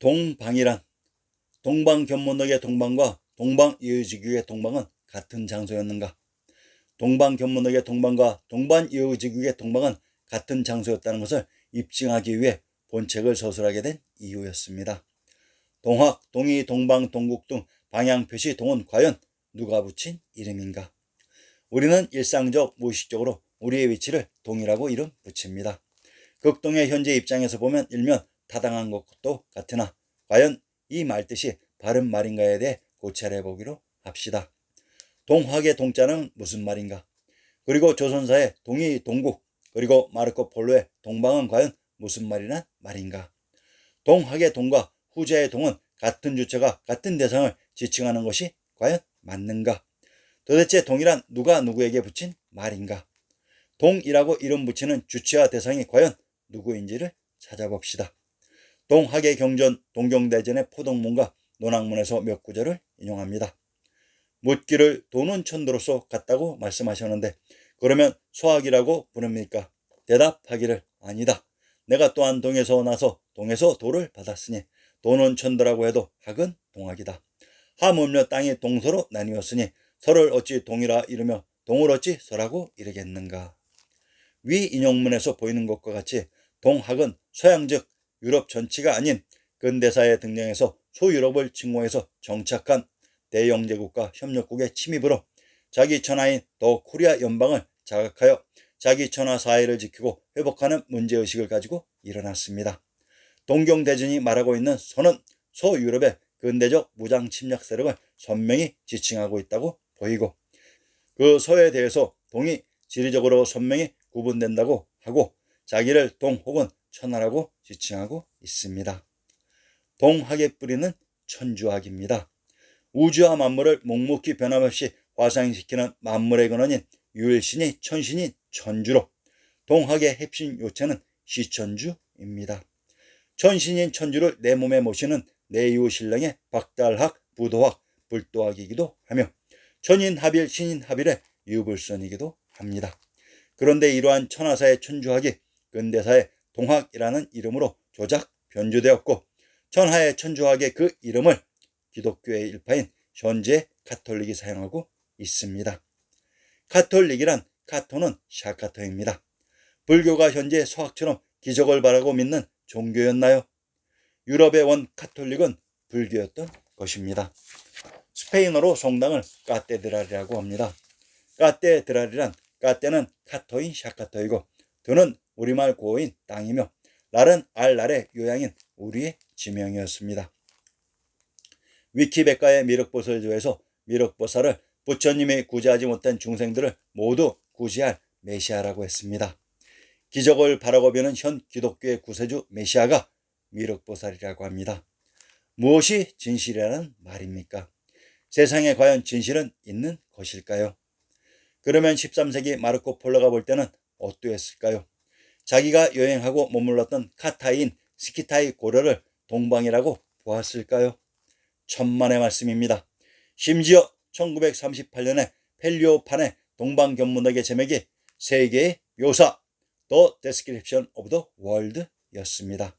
동방이란 동방견문록의 동방과 동방이어지국의 동방은 같은 장소였는가? 동방견문록의 동방과 동방이어지국의 동방은 같은 장소였다는 것을 입증하기 위해 본책을 서술하게 된 이유였습니다. 동학, 동이, 동방, 동국 등 방향표시 동은 과연 누가 붙인 이름인가? 우리는 일상적 무의식적으로 우리의 위치를 동이라고 이름 붙입니다. 극동의 현재 입장에서 보면 일면 타당한 것도 같으나 과연 이 말뜻이 바른 말인가에 대해 고찰해 보기로 합시다. 동학의 동자는 무슨 말인가? 그리고 조선사의 동이, 동국, 그리고 마르코 폴로의 동방은 과연 무슨 말이란 말인가? 동학의 동과 후자의 동은 같은 주체가 같은 대상을 지칭하는 것이 과연 맞는가? 도대체 동이란 누가 누구에게 붙인 말인가? 동이라고 이름 붙이는 주체와 대상이 과연 누구인지를 찾아봅시다. 동학의 경전 동경대전의 포동문과 논학문에서 몇 구절을 인용합니다. 묻기를 도는 천도로서 같다고 말씀하셨는데 그러면 소학이라고 부릅니까? 대답하기를 아니다. 내가 또한 동에서 나서 동에서 도를 받았으니 도는 천도라고 해도 학은 동학이다. 하물며 땅이 동서로 나뉘었으니 서를 어찌 동이라 이르며 동을 어찌 서라고 이르겠는가. 위 인용문에서 보이는 것과 같이 동학은 서양 즉 유럽 전체가 아닌 근대사에 등장해서 소유럽을 침공해서 정착한 대영제국과 협력국의 침입으로 자기 천하인 더 코리아 연방을 장악하여 자기 천하 사회를 지키고 회복하는 문제의식을 가지고 일어났습니다. 동경대전이 말하고 있는 서는 소유럽의 근대적 무장 침략 세력을 선명히 지칭하고 있다고 보이고 그 서에 대해서 동이 지리적으로 선명히 구분된다고 하고 자기를 동 혹은 천하라고 지칭하고 있습니다. 동학의 뿌리는 천주학입니다. 우주와 만물을 묵묵히 변함없이 화상시키는 만물의 근원인 유일신이 천신인 천주로 동학의 핵심 요체는 시천주입니다. 천신인 천주를 내 몸에 모시는 내유신령의 박달학, 부도학, 불도학이기도 하며 천인합일, 신인합일의 유불선이기도 합니다. 그런데 이러한 천하사의 천주학이 근대사의 동학이라는 이름으로 조작 변주되었고 천하의 천주학의 그 이름을 기독교의 일파인 현재 카톨릭이 사용하고 있습니다. 카톨릭이란 카토는 샤카토입니다. 불교가 현재 서학처럼 기적을 바라고 믿는 종교였나요? 유럽의 원 카톨릭은 불교였던 것입니다. 스페인어로 성당을 카테드랄이라고 합니다. 카테드랄이란 카테는 카토인 샤카토이고 드는 우리말 고어인 땅이며 랄은 알랄의 요양인 우리의 지명이었습니다. 위키백과의 미륵보살조에서 미륵보살을 부처님이 구제하지 못한 중생들을 모두 구제할 메시아라고 했습니다. 기적을 바라고 비는 현 기독교의 구세주 메시아가 미륵보살이라고 합니다. 무엇이 진실이라는 말입니까? 세상에 과연 진실은 있는 것일까요? 그러면 13세기 마르코 폴로가 볼 때는 어떠했을까요? 자기가 여행하고 머물렀던 카타이인 스키타이 고려를 동방이라고 보았을까요? 천만의 말씀입니다. 심지어 1938년에 펠리오판의 동방견문록의 제목이 세계의 묘사 The Description of the World였습니다.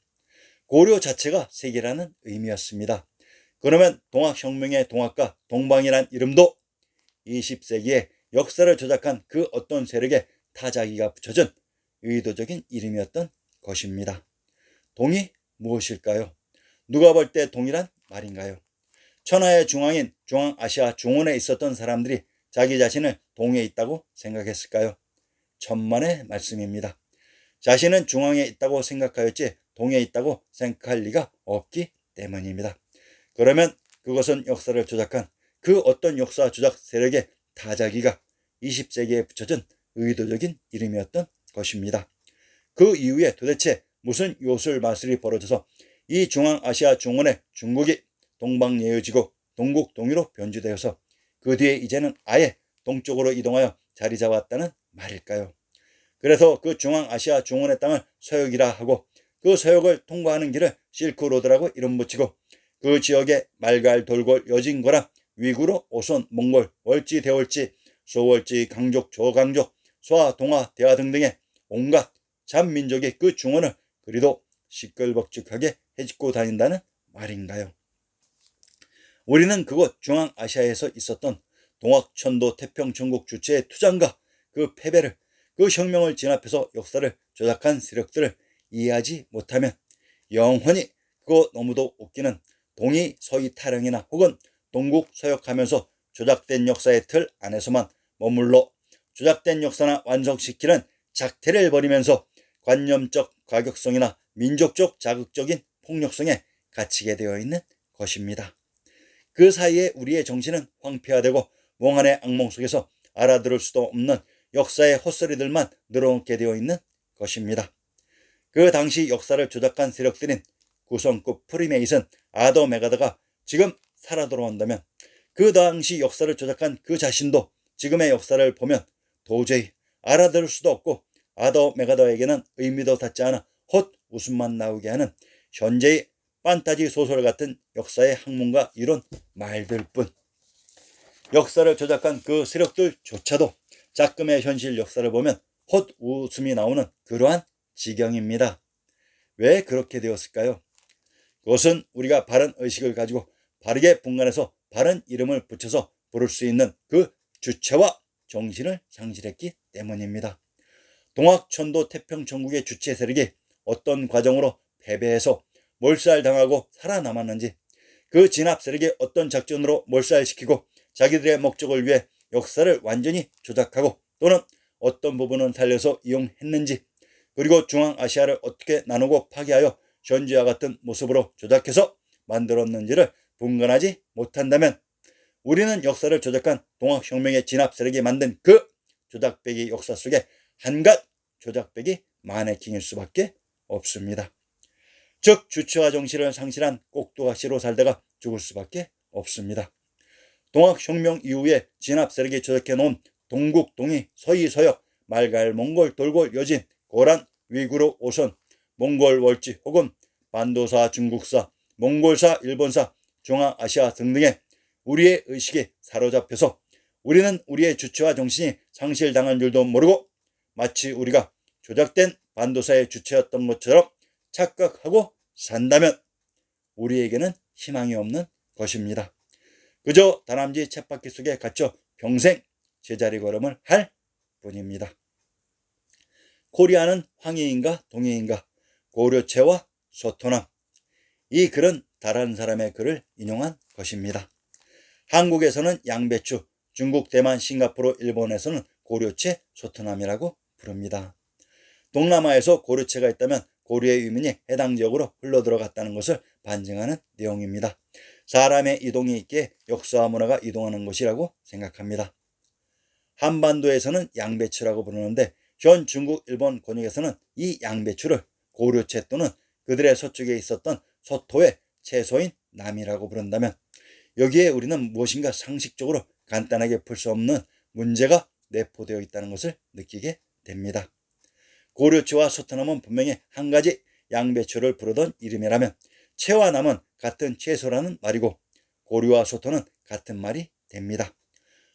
고려 자체가 세계라는 의미였습니다. 그러면 동학혁명의 동학과 동방이란 이름도 20세기에 역사를 조작한 그 어떤 세력의 타자기가 붙여준 의도적인 이름이었던 것입니다. 동이 무엇일까요? 누가 볼 때 동이란 말인가요? 천하의 중앙인 중앙아시아 중원에 있었던 사람들이 자기 자신을 동에 있다고 생각했을까요? 천만의 말씀입니다. 자신은 중앙에 있다고 생각하였지 동에 있다고 생각할 리가 없기 때문입니다. 그러면 그것은 역사를 조작한 그 어떤 역사 조작 세력의 타자기가 20세기에 붙여준 의도적인 이름이었던 것입니다. 그 이후에 도대체 무슨 요술 마술이 벌어져서 이 중앙아시아 중원의 중국이 동방예의지국 동국 동유로 변주되어서 그 뒤에 이제는 아예 동쪽으로 이동하여 자리 잡았다는 말일까요? 그래서 그 중앙아시아 중원의 땅을 서역이라 하고 그 서역을 통과하는 길을 실크로드라고 이름 붙이고 그 지역에 말갈, 돌골, 여진고랑 위구르, 오손, 몽골, 월지, 대월지, 소월지, 강족, 조강족, 소아, 동아, 대하 등등의 온갖 잡민족의 그 중원을 그리도 시끌벅적하게 헤집고 다닌다는 말인가요? 우리는 그곳 중앙아시아에서 있었던 동학천도 태평천국 주체의 투쟁과 그 패배를, 그 혁명을 진압해서 역사를 조작한 세력들을 이해하지 못하면 영원히 그거 너무도 웃기는 동이 서이 타령이나 혹은 동국 서역하면서 조작된 역사의 틀 안에서만 머물러 조작된 역사나 완성시키는 작태를 벌이면서 관념적 과격성이나 민족적 자극적인 폭력성에 갇히게 되어 있는 것입니다. 그 사이에 우리의 정신은 황폐화되고 몽환의 악몽 속에서 알아들을 수도 없는 역사의 헛소리들만 늘어놓게 되어 있는 것입니다. 그 당시 역사를 조작한 세력들인 구성급 프리메이슨 아더 메가더가 지금 살아 돌아온다면 그 당시 역사를 조작한 그 자신도 지금의 역사를 보면 도저히 알아들을 수도 없고 아더 메가더에게는 의미도 닿지 않아 헛 웃음만 나오게 하는 현재의 판타지 소설 같은 역사의 학문과 이론 말들 뿐, 역사를 조작한 그 세력들조차도 작금의 현실 역사를 보면 헛 웃음이 나오는 그러한 지경입니다. 왜 그렇게 되었을까요? 그것은 우리가 바른 의식을 가지고 바르게 분간해서 바른 이름을 붙여서 부를 수 있는 그 주체와 정신을 상실했기 때문입니다. 동학천도 태평천국의 주체 세력이 어떤 과정으로 패배해서 몰살당하고 살아남았는지, 그 진압 세력이 어떤 작전으로 몰살시키고 자기들의 목적을 위해 역사를 완전히 조작하고 또는 어떤 부분은 살려서 이용했는지, 그리고 중앙아시아를 어떻게 나누고 파괴하여 현재와 같은 모습으로 조작해서 만들었는지를 분간하지 못한다면 우리는 역사를 조작한 동학혁명의 진압 세력이 만든 그 조작배기 역사 속에 한갓 조작배기 마네킹일 수밖에 없습니다. 즉 주체와 정신을 상실한 꼭두각시로 살다가 죽을 수밖에 없습니다. 동학혁명 이후에 진압 세력이 조작해 놓은 동국, 동이, 서이, 서역, 말갈, 몽골, 돌골, 여진, 고란, 위구르, 오선, 몽골 월지 혹은 반도사, 중국사, 몽골사, 일본사, 중앙아시아 등등의 우리의 의식이 사로잡혀서 우리는 우리의 주체와 정신이 상실당한 줄도 모르고 마치 우리가 조작된 반도사의 주체였던 것처럼 착각하고 산다면 우리에게는 희망이 없는 것입니다. 그저 다람쥐 쳇바퀴 속에 갇혀 평생 제자리 걸음을 할 뿐입니다. 코리아는 황해인가 동해인가, 고려체와 소토남. 이 글은 다른 사람의 글을 인용한 것입니다. 한국에서는 양배추, 중국, 대만, 싱가포르, 일본에서는 고려체, 소토남이라고 부릅니다. 동남아에서 고려체가 있다면 고려의 유민이 해당 지역으로 흘러들어갔다는 것을 반증하는 내용입니다. 사람의 이동이 있기에 역사와 문화가 이동하는 것이라고 생각합니다. 한반도에서는 양배추라고 부르는데 현 중국, 일본 권역에서는 이 양배추를 고려체 또는 그들의 서쪽에 있었던 서토의 채소인 남이라고 부른다면 여기에 우리는 무엇인가 상식적으로 간단하게 풀 수 없는 문제가 내포되어 있다는 것을 느끼게 됩니다. 고려체와 소토남은 분명히 한 가지 양배추를 부르던 이름이라면 채와 남은 같은 채소라는 말이고 고려와 소토는 같은 말이 됩니다.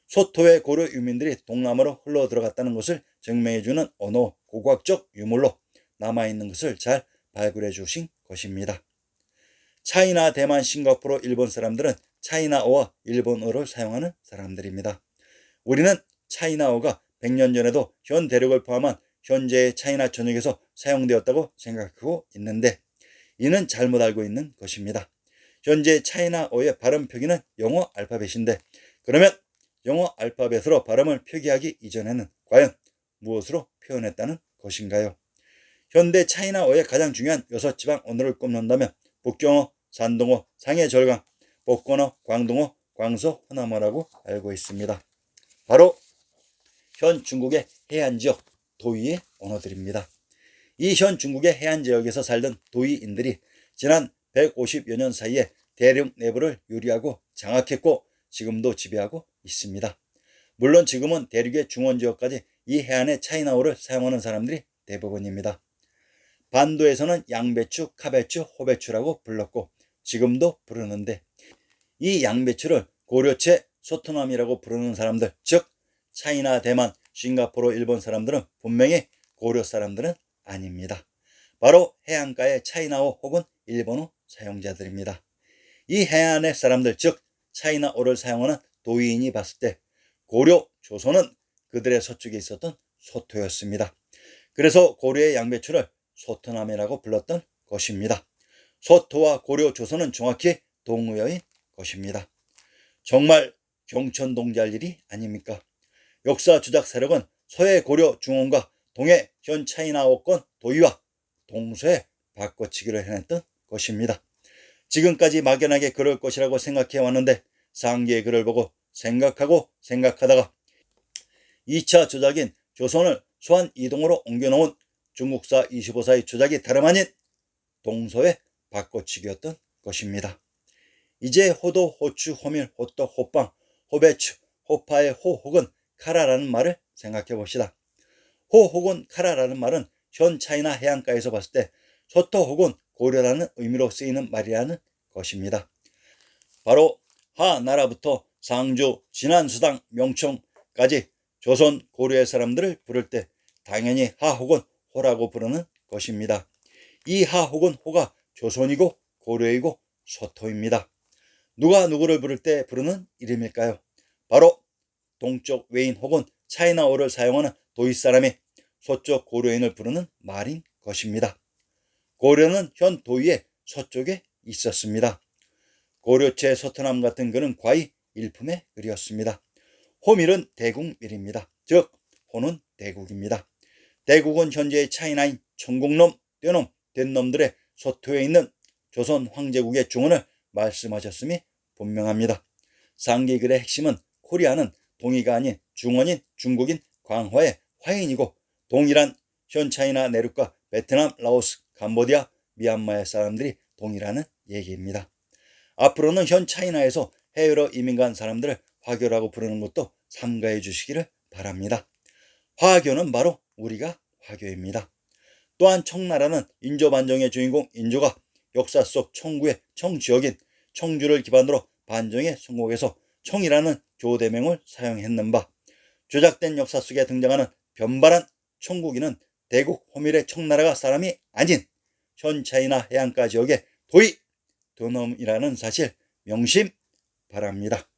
소토의 고려 유민들이 동남아로 흘러들어갔다는 것을 증명해주는 언어 고고학적 유물로 남아있는 것을 잘 발굴해 주신 것입니다. 차이나, 대만, 싱가포르, 일본 사람들은 차이나어와 일본어를 사용하는 사람들입니다. 우리는 차이나어가 100년 전에도 현 대륙을 포함한 현재의 차이나 전역에서 사용되었다고 생각하고 있는데 이는 잘못 알고 있는 것입니다. 현재 차이나어의 발음 표기는 영어 알파벳인데 그러면 영어 알파벳으로 발음을 표기하기 이전에는 과연 무엇으로 표현했다는 것인가요? 현대 차이나어의 가장 중요한 6지방 언어를 꼽는다면 북경어, 산동어, 상해절강, 복건어, 광동어, 광서, 호남어라고 알고 있습니다. 바로 현 중국의 해안지역 도이의 언어들입니다. 이 현 중국의 해안지역에서 살던 도이인들이 지난 150여 년 사이에 대륙 내부를 유리하고 장악했고 지금도 지배하고 있습니다. 물론 지금은 대륙의 중원지역까지 이 해안의 차이나어를 사용하는 사람들이 대부분입니다. 반도에서는 양배추, 카배추, 호배추라고 불렀고 지금도 부르는데 이 양배추를 고려체, 소토남이라고 부르는 사람들, 즉 차이나, 대만, 싱가포르, 일본 사람들은 분명히 고려 사람들은 아닙니다. 바로 해안가의 차이나어 혹은 일본어 사용자들입니다. 이 해안의 사람들, 즉 차이나어를 사용하는 도의인이 봤을 때 고려, 조선은 그들의 서쪽에 있었던 소토였습니다. 그래서 고려의 양배추를 소토남이라고 불렀던 것입니다. 소토와 고려, 조선은 정확히 동의어인 것입니다. 정말 경천동지할 일이 아닙니까? 역사 주작 세력은 서해 고려 중원과 동해 현 차이나어권 도의와 동서에 바꿔치기를 해냈던 것입니다. 지금까지 막연하게 그럴 것이라고 생각해 왔는데 상기의 글을 보고 생각하다가 2차 조작인 조선을 수안 이동으로 옮겨놓은 중국사 25사의 조작이 다름 아닌 동서의 바꿔치기였던 것입니다. 이제 호도, 호추, 호밀, 호떡, 호빵, 호배추, 호파의 호 혹은 카라라는 말을 생각해 봅시다. 호 혹은 카라라는 말은 현 차이나 해안가에서 봤을 때 소토 혹은 고려라는 의미로 쓰이는 말이라는 것입니다. 바로 하나라부터 상주, 진안수당, 명청까지 조선, 고려의 사람들을 부를 때 당연히 하 혹은 호라고 부르는 것입니다. 이 하 혹은 호가 조선이고 고려이고 소토입니다. 누가 누구를 부를 때 부르는 이름일까요? 바로 동쪽 외인 혹은 차이나어를 사용하는 도이 사람이 서쪽 고려인을 부르는 말인 것입니다. 고려는 현 도의의 서쪽에 있었습니다. 고려체 서터남 같은 글은 과히 일품의 글이었습니다. 호밀은 대국밀입니다. 즉 호는 대국입니다. 대국은 현재의 차이나인 청국놈, 떼놈, 된놈들의 서토에 있는 조선 황제국의 중원을 말씀하셨음이 분명합니다. 상기글의 핵심은 코리아는 동이가 아닌 중원인 중국인 광화의 화인이고 동이란 현 차이나 내륙과 베트남, 라오스, 캄보디아, 미얀마의 사람들이 동이라는 얘기입니다. 앞으로는 현 차이나에서 해외로 이민 간 사람들을 화교라고 부르는 것도 삼가해 주시기를 바랍니다. 화교는 바로 우리가 화교입니다. 또한 청나라는 인조반정의 주인공 인조가 역사 속 청구의 청지역인 청주를 기반으로 반정에 성공해서 청이라는 조대명을 사용했는 바 조작된 역사 속에 등장하는 변발한 청국인은 대국 호밀의 청나라가 사람이 아닌 현 차이나 해안가 지역의 도이 도놈이라는 사실 명심 바랍니다.